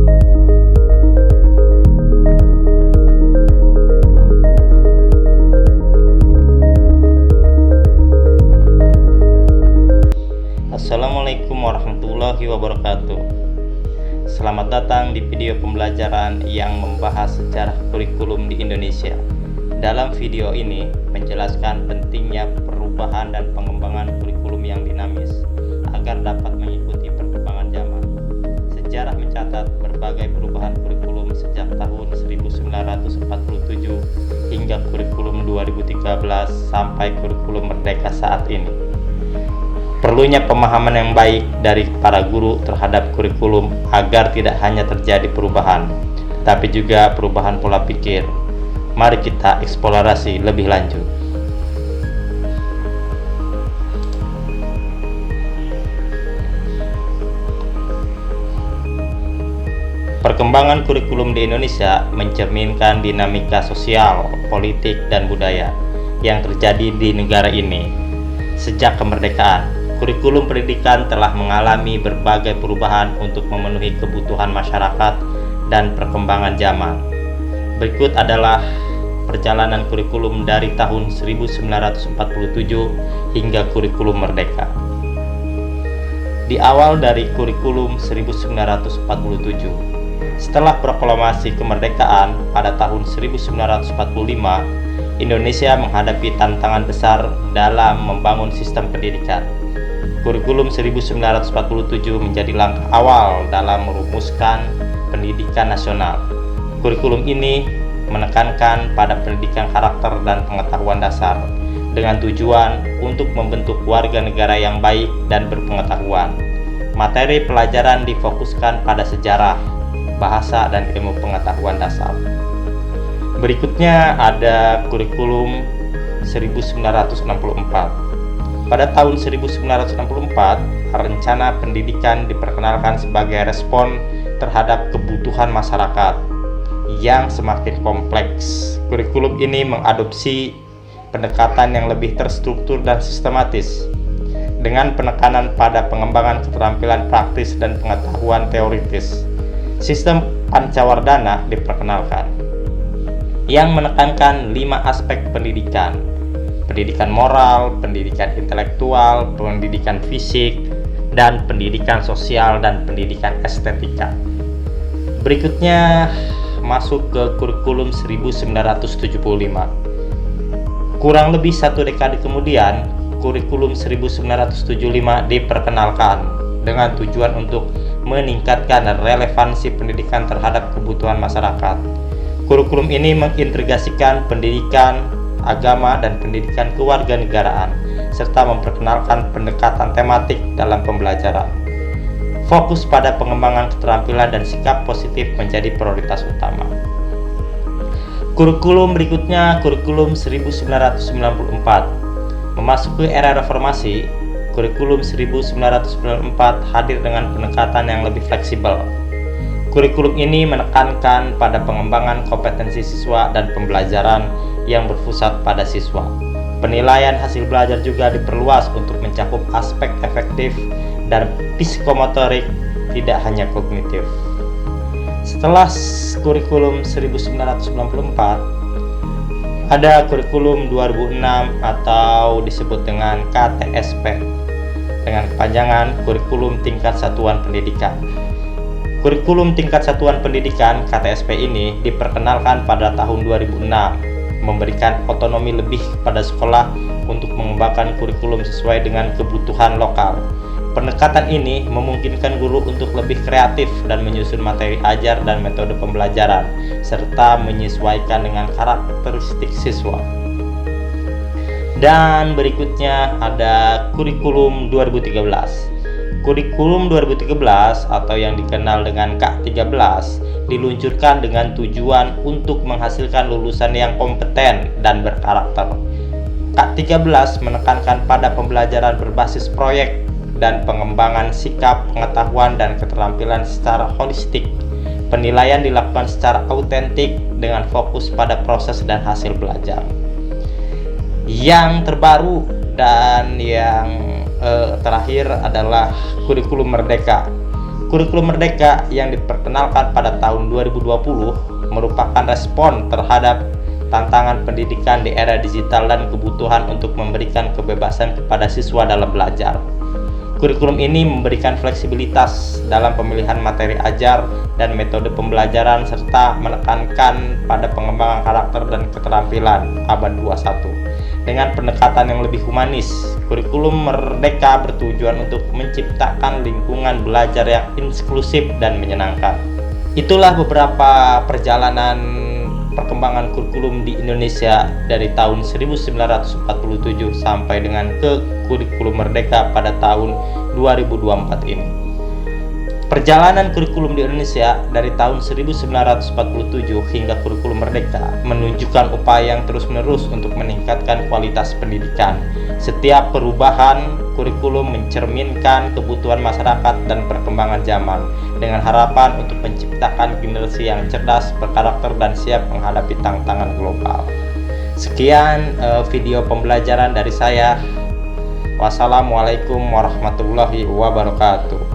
Assalamualaikum warahmatullahi wabarakatuh. Selamat datang di video pembelajaran yang membahas sejarah kurikulum di Indonesia. Dalam video ini menjelaskan pentingnya perubahan dan pengembangan kurikulum yang dinamis agar dapat mengikuti perkembangan zaman. Sejarah mencatat berbagai perubahan kurikulum sejak tahun 1947 hingga kurikulum 2013 sampai kurikulum merdeka saat ini. Perlunya pemahaman yang baik dari para guru terhadap kurikulum agar tidak hanya terjadi perubahan, tapi juga perubahan pola pikir. Mari kita eksplorasi lebih lanjut. Perkembangan kurikulum di Indonesia mencerminkan dinamika sosial, politik, dan budaya yang terjadi di negara ini. Sejak kemerdekaan, kurikulum pendidikan telah mengalami berbagai perubahan untuk memenuhi kebutuhan masyarakat dan perkembangan zaman. Berikut adalah perjalanan kurikulum dari tahun 1947 hingga kurikulum merdeka. Di awal dari kurikulum 1947, setelah proklamasi kemerdekaan pada tahun 1945, Indonesia menghadapi tantangan besar dalam membangun sistem pendidikan. Kurikulum 1947 menjadi langkah awal dalam merumuskan pendidikan nasional. Kurikulum ini menekankan pada pendidikan karakter dan pengetahuan dasar dengan tujuan untuk membentuk warga negara yang baik dan berpengetahuan. Materi pelajaran difokuskan pada sejarah, bahasa, dan ilmu pengetahuan dasar. Berikutnya ada kurikulum 1964. Pada tahun 1964, rencana pendidikan diperkenalkan sebagai respon terhadap kebutuhan masyarakat yang semakin kompleks. Kurikulum ini mengadopsi pendekatan yang lebih terstruktur dan sistematis dengan penekanan pada pengembangan keterampilan praktis dan pengetahuan teoritis. Sistem Pancawardhana diperkenalkan yang menekankan 5 aspek pendidikan: pendidikan moral, pendidikan intelektual, pendidikan fisik, dan pendidikan sosial dan pendidikan estetika. Berikutnya masuk ke kurikulum 1975. Kurang lebih 1 dekade kemudian, kurikulum 1975 diperkenalkan dengan tujuan untuk meningkatkan relevansi pendidikan terhadap kebutuhan masyarakat. Kurikulum ini mengintegrasikan pendidikan agama dan pendidikan kewarganegaraan serta memperkenalkan pendekatan tematik dalam pembelajaran. Fokus pada pengembangan keterampilan dan sikap positif menjadi prioritas utama. Kurikulum berikutnya, kurikulum 1994. Memasuki era reformasi, kurikulum 1994 hadir dengan pendekatan yang lebih fleksibel. Kurikulum ini menekankan pada pengembangan kompetensi siswa dan pembelajaran yang berpusat pada siswa. Penilaian hasil belajar juga diperluas untuk mencakup aspek efektif dan psikomotorik, tidak hanya kognitif. Setelah kurikulum 1994, ada kurikulum 2006 atau disebut dengan KTSP dengan kepanjangan Kurikulum Tingkat Satuan Pendidikan. Kurikulum Tingkat Satuan Pendidikan KTSP ini diperkenalkan pada tahun 2006, memberikan otonomi lebih kepada sekolah untuk mengembangkan kurikulum sesuai dengan kebutuhan lokal. Pendekatan ini memungkinkan guru untuk lebih kreatif dan menyusun materi ajar dan metode pembelajaran, serta menyesuaikan dengan karakteristik siswa. Dan berikutnya ada kurikulum 2013. Kurikulum 2013 atau yang dikenal dengan K13 diluncurkan dengan tujuan untuk menghasilkan lulusan yang kompeten dan berkarakter. K13 menekankan pada pembelajaran berbasis proyek dan pengembangan sikap, pengetahuan, dan keterampilan secara holistik. Penilaian dilakukan secara autentik dengan fokus pada proses dan hasil belajar. Yang terbaru dan yang terakhir adalah kurikulum merdeka. Kurikulum Merdeka yang diperkenalkan pada tahun 2020 merupakan respon terhadap tantangan pendidikan di era digital dan kebutuhan untuk memberikan kebebasan kepada siswa dalam belajar. Kurikulum ini memberikan fleksibilitas dalam pemilihan materi ajar dan metode pembelajaran serta menekankan pada pengembangan karakter dan keterampilan abad 21. Dengan pendekatan yang lebih humanis, kurikulum Merdeka bertujuan untuk menciptakan lingkungan belajar yang inklusif dan menyenangkan. Itulah beberapa perjalanan perkembangan kurikulum di Indonesia dari tahun 1947 sampai dengan ke kurikulum Merdeka pada tahun 2024 ini. Perjalanan kurikulum di Indonesia dari tahun 1947 hingga kurikulum Merdeka menunjukkan upaya yang terus-menerus untuk meningkatkan kualitas pendidikan. Setiap perubahan kurikulum mencerminkan kebutuhan masyarakat dan perkembangan zaman, dengan harapan untuk menciptakan generasi yang cerdas, berkarakter, dan siap menghadapi tantangan global. Sekian video pembelajaran dari saya. Wassalamualaikum warahmatullahi wabarakatuh.